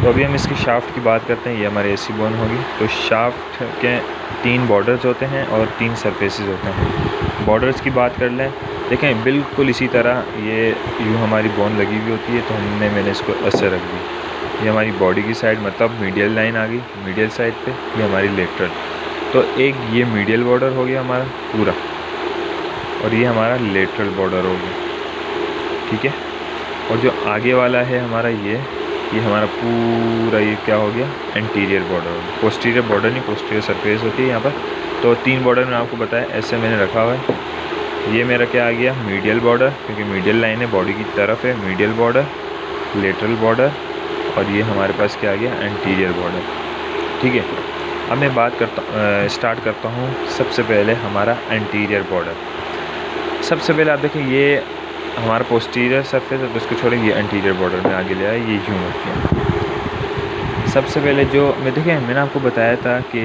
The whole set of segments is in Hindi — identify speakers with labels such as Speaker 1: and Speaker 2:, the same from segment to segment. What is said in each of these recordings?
Speaker 1: तो अभी हम इसकी शाफ्ट की बात करते हैं। ये हमारे एसी बोन होगी। तो शाफ्ट के 3 बॉर्डर्स होते हैं और 3 सरफेसेस होते हैं। बॉर्डर्स की बात कर लें, देखें बिल्कुल इसी तरह ये यूँ हमारी बोन लगी हुई होती है, तो मैंने इसको ऐसे रख दी। ये हमारी बॉडी की साइड, मतलब मीडियल लाइन आ गई मीडियल साइड पे, ये हमारी लेटरल। तो एक ये मीडियल बॉर्डर हो गया हमारा पूरा, और ये हमारा लेटरल बॉर्डर हो गया, ठीक है। और जो आगे वाला है हमारा ये हमारा पूरा ये क्या हो गया, एंटीरियर बॉर्डर हो गया। पोस्टीरियर बॉर्डर नहीं, पोस्टीरियर सरफेस होती है यहाँ पर। तो 3 बॉर्डर मैंने आपको बताया, ऐसे मैंने रखा हुआ है। ये मेरा क्या आ गया, मीडियल बॉर्डर, क्योंकि मीडियल लाइन है बॉडी की तरफ है, मीडियल बॉर्डर, लेटरल बॉर्डर, और ये हमारे पास क्या आ गया, एंटीरियर बॉर्डर, ठीक है। अब मैं स्टार्ट करता हूँ सबसे पहले हमारा एंटीरियर बॉर्डर। सबसे पहले आप देखें ये हमारा पोस्टीरियर सरफेस है, तो इसको छोड़े, ये एंटीरियर बॉर्डर में आगे ले आया, ये यूँ रखते हैं। सबसे पहले जो मैंने आपको बताया था कि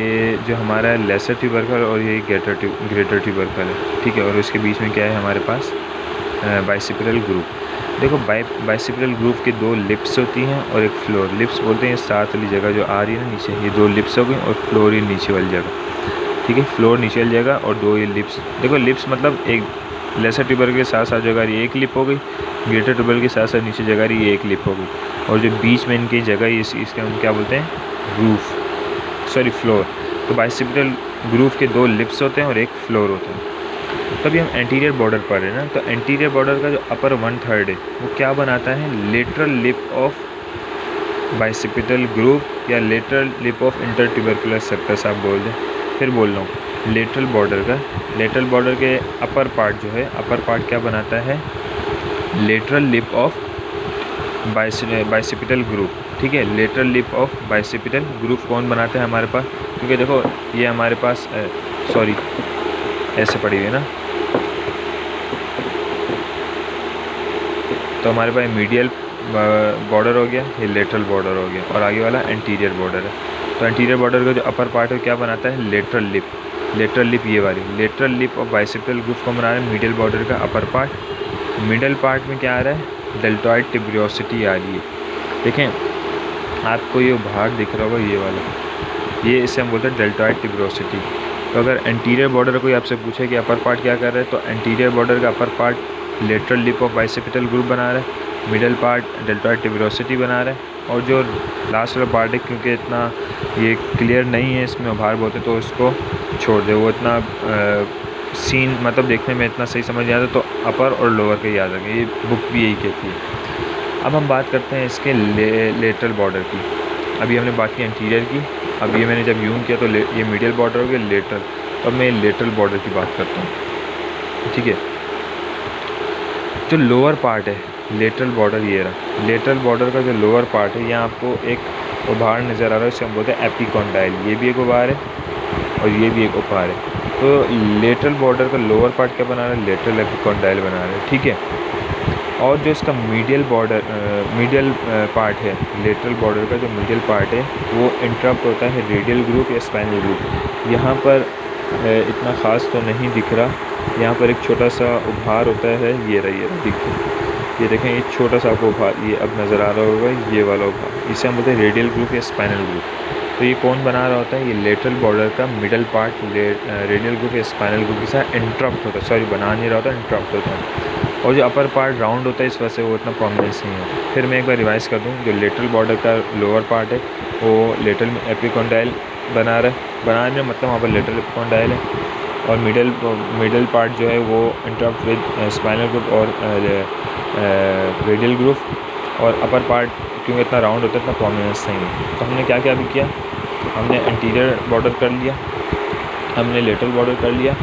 Speaker 1: जो हमारा लेसर ट्यूबरकल और ये ग्रेटर ट्यूबरकल है, ठीक है। और इसके बीच में क्या है हमारे पास, बाइसिपिटल ग्रूव। देखो बाइसिपिटल ग्रूव के 2 लिप्स होती हैं और एक फ्लोर। लिप्स बोलते हैं साथ वाली जगह जो आ रही है ना नीचे, ये 2 लिप्स हो गई, और फ्लोर ये नीचे वाली जगह, ठीक है। फ्लोर नीचे वाली जगह और 2 ये लिप्स। देखो लिप्स मतलब एक लेसर ट्यूबरकल के साथ साथ जगह रही एक लिप हो गई, ग्रेटर ट्यूबरकल के साथ साथ नीचे जगह रही एक लिप हो गई, और जो बीच में इनकी जगह इसके हम क्या बोलते हैं, फ्लोर। तो बाइसिपिटल ग्रूव के 2 लिप्स होते हैं और एक फ्लोर होता है। तभी हम एंटीरियर बॉर्डर पढ़ रहे हैं ना, तो एंटीरियर बॉर्डर का जो अपर 1/3 है वो क्या बनाता है, lateral lip of bicipital groove या लेटरल लिप ऑफ इंटरट्यूबरकुलर सर्कस आप बोल दें। फिर बोल रहा हूँ लेटरल बॉर्डर के अपर पार्ट जो है, अपर पार्ट क्या बनाता है, lateral lip of bicipital groove, ठीक है। Lateral lip of bicipital groove कौन बनाता है हमारे पास, क्योंकि देखो ये हमारे पास ऐसे पड़ी हुई है ना, तो हमारे पास मीडियल बॉर्डर हो गया, ये लेटरल बॉर्डर हो गया, और आगे वाला एंटीरियर बॉर्डर है। तो एंटीरियर बॉर्डर का जो अपर पार्ट है क्या बनाता है, लेटरल लिप ये वाली lateral lip of bicipital groove को बना रहा है मीडियल बॉर्डर का अपर पार्ट। मिडल पार्ट में क्या आ रहा है, डेल्टॉइड ट्यूबरोसिटी आ रही है। देखें आपको ये भाग दिख रहा होगा, ये वाला, ये इसे हम बोलते हैं डेल्टॉइड ट्यूबरोसिटी। तो अगर एंटीरियर बॉर्डर कोई आपसे पूछे कि अपर पार्ट क्या कर रहा है, तो एंटीरियर बॉर्डर का upper part lateral lip of bicipital groove बना रहा है, मिडल पार्ट डेल्टॉइड ट्यूबरोसिटी बना रहा है, और जो लास्ट वाला पार्ट है क्योंकि इतना ये क्लियर नहीं है, इसमें उभार बहुत है, तो उसको छोड़ दे, वो इतना सीन मतलब देखने में इतना सही समझ नहीं आता, तो अपर और लोअर के याद रखें, ये बुक भी यही कहती है। अब हम बात करते हैं इसके लेटरल बॉर्डर की। अभी हमने बात की एंटीरियर की, अब ये मैंने जब यूँ किया तो ये मीडियल बॉर्डर हो गया लेटरल। तो अब मैं लेटरल बॉर्डर की बात करता हूँ, ठीक है। जो लोअर पार्ट है लेटरल बॉर्डर, ये रहा लेटरल बॉर्डर का जो लोअर पार्ट है, यहाँ आपको एक उभार नज़र आ रहा है, इसे हम बोलते हैं एपिकॉन्डाइल। ये भी एक उभार है और ये भी एक उभार है। तो लेटरल बॉर्डर का लोअर पार्ट क्या बना रहा है, लेटरल एपिकॉन्डाइल बना रहा है, ठीक है। और जो इसका मीडियल पार्ट है, लेटरल बॉर्डर का जो मीडियल पार्ट है वो इंटरप्ट होता है रेडियल ग्रूव या स्पाइनल ग्रूव। यहाँ पर इतना ख़ास तो नहीं दिख रहा, यहाँ पर एक छोटा सा उभार होता है, ये रहा, ये देखें ये छोटा सा आपको उभार ये अब नज़र आ रहा होगा, ये वाला उभार, इसे हम बोलते हैं रेडियल ग्रूव या स्पाइनल ग्रूव। तो ये कौन बना रहा होता है, ये लेटरल बॉर्डर का मिडल पार्ट रेडियल ग्रूव या स्पाइनल ग्रूव के साथ इंटरप्ट होता है, बना नहीं रहा होता, इंटरप्ट होता है। और जो अपर पार्ट राउंड होता है, इस वजह से वो इतना प्रोमिनेंस नहीं है। फिर मैं एक बार रिवाइज़ कर दूँ, जो लेटरल बॉर्डर का लोअर पार्ट है वो लेटरल एपिकॉन्डाइल बनाने मतलब वहाँ पर लेटरल एपिकॉन्डाइल है, और मिडल पार्ट जो है वो इंटरप्ट विद स्पाइनल ग्रूव और रेडियल ग्रूव, और अपर पार्ट क्योंकि इतना राउंड होता है, इतना प्रोमिनेंस नहीं है। तो हमने क्या क्या भी किया, हमने एंटीरियर बॉर्डर कर लिया, हमने लेटरल बॉर्डर कर लिया।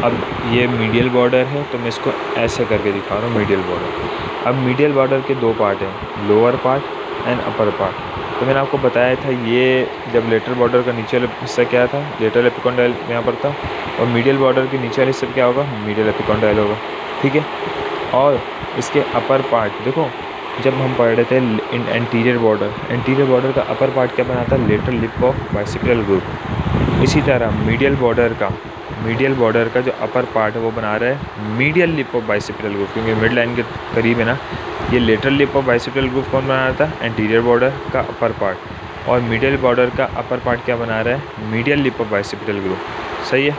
Speaker 1: अब ये मीडियल बॉर्डर है, तो मैं इसको ऐसे करके दिखा रहा हूँ मीडियल बॉर्डर। अब मीडियल बॉर्डर के 2 पार्ट हैं, lower part and upper part. तो मैंने आपको बताया था ये जब लेटरल बॉर्डर का नीचे वाला हिस्सा क्या था, लेटरल एपिकॉन्डाइल यहाँ पर था, और मीडियल बॉर्डर के नीचे वाले हिस्से क्या होगा, मीडियल एपिकॉन्डाइल होगा, ठीक है। और इसके अपर पार्ट देखो, जब हम पढ़ रहे थे एंटीरियर बॉर्डर का अपर पार्ट क्या बनाता है, lateral lip of bicipital groove. इसी तरह मीडियल बॉर्डर का मीडियल बॉर्डर का जो अपर पार्ट है वो बना रहा है medial lip of bicipital groove, क्योंकि मिड लाइन के करीब है ना। ये lateral lip of bicipital groove कौन बना रहा था? एंटीरियर बॉर्डर का अपर पार्ट। और मीडियल बॉर्डर का अपर पार्ट क्या बना रहा है? Medial lip of bicipital groove. सही है,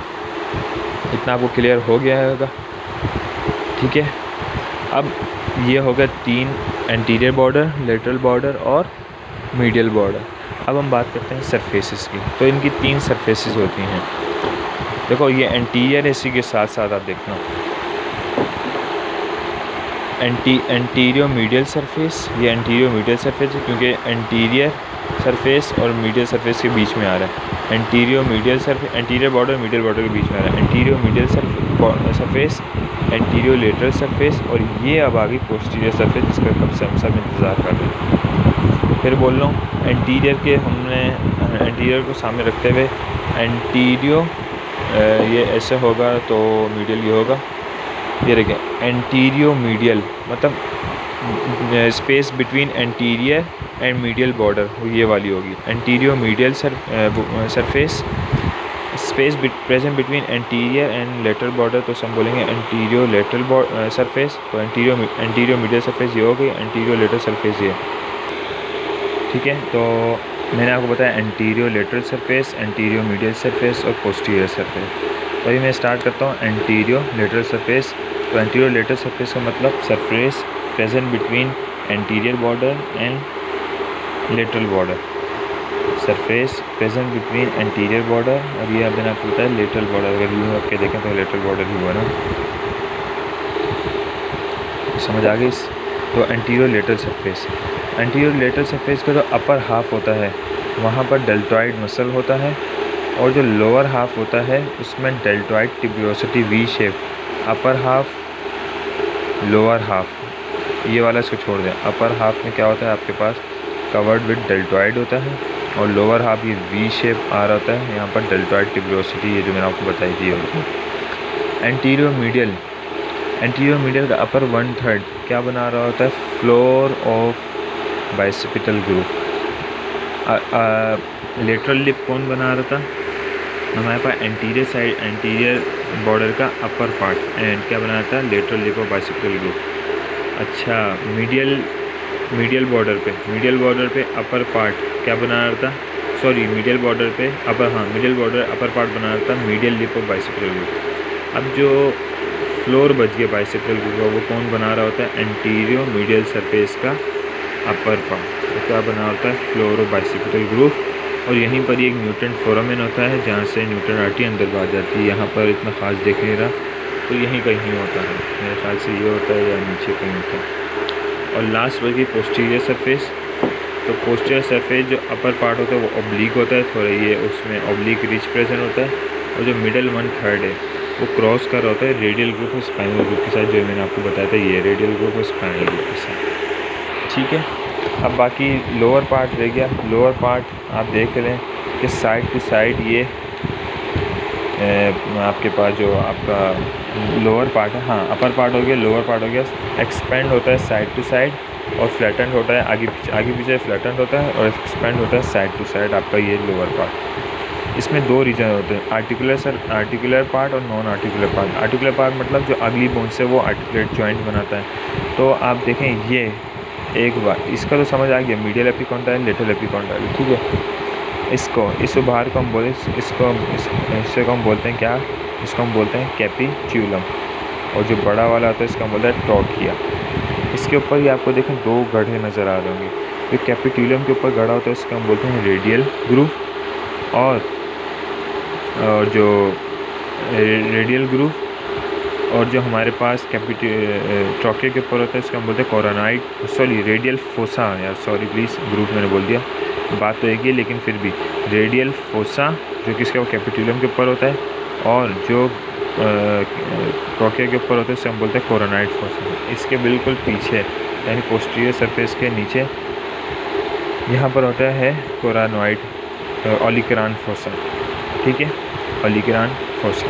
Speaker 1: इतना आपको क्लियर हो गया होगा। ठीक है, अब ये हो गया 3 एंटीरियर बॉर्डर, लेटरल बॉर्डर और मीडियल बॉर्डर। अब हम बात करते हैं सरफेसेस की। तो इनकी 3 सरफेसेस होती हैं। देखो ये एंटीरियर, इसी के साथ साथ आप देखना एंटीरियो मीडियल सरफेस, ये एंटीरियो मीडियल सरफेस है क्योंकि एंटीरियर सरफेस और मीडियल सरफेस के बीच में आ रहा है। Antero medial surface, anterior border medial border के बीच में आ रहा है। Antero medial surface, antero lateral surface, और ये अब आ गई पोस्टीरियर सरफेस, जिसका कब से हम सब इंतज़ार कर रहे हैं। फिर बोल रहा हूँ एंटीरियर के, हमने एंटीरियर को सामने रखते हुए एंटीरियो ये ऐसे होगा तो मीडियल ये होगा। ये देखिए एंटीरियो मीडियल मतलब space between anterior and medial border ये वाली होगी। Antero medial surface space present between anterior and lateral border, तो हम बोलेंगे एंटीरियो लेटरल सरफेस। तो एंटीरियो मीडियल सरफेस ये हो गई, एंटीरियो लेटरल सरफेस ये। ठीक है, तो मैंने आपको बताया एंटीरियो लेटरल सरफेस, एंटीरियो मीडियल सरफेस और पोस्टीरियर सरफेस। तो अभी मैं स्टार्ट करता हूँ एंटीरियो लेटरल सरफेस। तो एंटीरियो लेटरल सरफेस का मतलब surface present between anterior border and lateral border. Surface present between anterior border, और ये मैंने आपको बताया लेटरल बॉर्डर। अगर व्यू आपके देखें तो लेटरल बॉर्डर ही हुआ ना, समझ आ गई। तो anterior lateral surface, anterior lateral surface का जो अपर हाफ होता है वहाँ पर डेल्टॉइड मसल होता है, और जो लोअर हाफ होता है उसमें deltoid tuberosity V shape. Upper half, lower half, ये वाला इसको छोड़ दें। अपर हाफ में क्या होता है आपके पास? कवर्ड विद डेल्टॉइड होता है, और लोअर हाफ ये वी शेप आ रहा होता है। यहाँ पर डेल्टॉइड ट्यूब्रोसिटी, ये जो मैंने आपको बताई थी, होती है। एंटीरियर मीडियल, एंटीरियर मीडियल का अपर 1/3 क्या बना रहा होता है? Floor of bicipital groove. Lateral lip कौन बना रहा था? हमारे पास एंटीरियर साइड, एंटीरियर बॉर्डर का अपर पार्ट एंड क्या बना रहा था? Lateral lip of bicipital groove. अच्छा, मीडियल बॉर्डर पे अपर पार्ट क्या बना रहा था? सॉरी, मीडियल बॉर्डर पे अपर, हाँ मीडियल बॉर्डर अपर पार्ट बना रहा था medial lip of bicipital groove. अब जो फ्लोर बच गया बाइसेप्टल ग्रूव का, वो कौन बना रहा होता है? एंटीरियो मीडियल सरफेस का अपर पार्ट। तो क्या बना होता है? Floor of bicipital groove. और यहीं पर एक न्यूट्रेंट फोरामेन होता है जहाँ से न्यूट्रेंट आर्टरी अंदर आ जाती है। यहाँ पर इतना ख़ास देख नहीं रहा, तो यहीं कहीं होता है, मेरे ख्याल से ये होता है या नीचे कहीं होता है। और लास्ट बची पोस्टीरियर सरफेस। तो पोस्टीरियर सरफेस जो अपर पार्ट होता है वो ऑब्लिक होता है, थोड़ा ये उसमें ऑब्लिक रिच प्रेजेंट होता है, और जो मिडल 1/3 है वो क्रॉस कर रहा होता है रेडियल ग्रुप और स्पाइनल ग्रुप के साथ, जो मैंने आपको बताया था ये रेडियल ग्रुप और स्पाइनल ग्रुप के साथ। ठीक है, अब बाकी लोअर पार्ट रह गया। लोअर पार्ट आप देख लें कि साइड टू साइड ये आपके पास जो आपका लोअर पार्ट है, हाँ अपर पार्ट हो गया, लोअर पार्ट हो गया, एक्सपेंड होता है साइड टू साइड और फ्लैटेंड होता है आगे पीछे फ्लैटेंड होता है, और एक्सपेंड होता है साइड टू साइड आपका ये लोअर पार्ट। इसमें 2 रीजन होते हैं, आर्टिकुलर पार्ट और non articular part. Articular part मतलब जो अगली बोन से वो आर्टिकुलेट जॉइंट बनाता है। तो आप देखें ये एक बार इसका तो समझ आ गया, मीडियल एपिकॉन्डाइल, लेटरल एपिकॉन्डाइल। ठीक है, इस भार को हम बोले इससे को हम बोलते हैं क्या? इसको हम बोलते हैं कैपिट्यूलम, और जो बड़ा वाला होता है इसका हम बोलते हैं ट्रोकिया। इसके ऊपर ही आपको देखें 2 गड्ढे नज़र आ रहे होंगे। जो कैपिट्यूलम के ऊपर गड़ा होता है इसका हम बोलते हैं रेडियल ग्रूव, और जो रेडियल ग्रूव, और जो हमारे पास ट्रोकिया के ऊपर होता है इसका हम बोलते हैं कोरोनाइड, सॉरी रेडियल फोसा, यार सॉरी प्लीज़ ग्रूव मैंने बोल दिया, बात तो एक ही, लेकिन फिर भी रेडियल फोसा जो कि इसका कैपिट्यूलम के ऊपर होता है, और जो ट्रोकिया के ऊपर होता है इससे हम बोलते हैं कोरोनाइड फोसा। इसके बिल्कुल पीछे यानी पोस्टीरियर सरफेस के नीचे यहाँ पर होता है कोरानॉइड, ओलिकरान फोसा। ठीक है, ओलिकरान फोसा।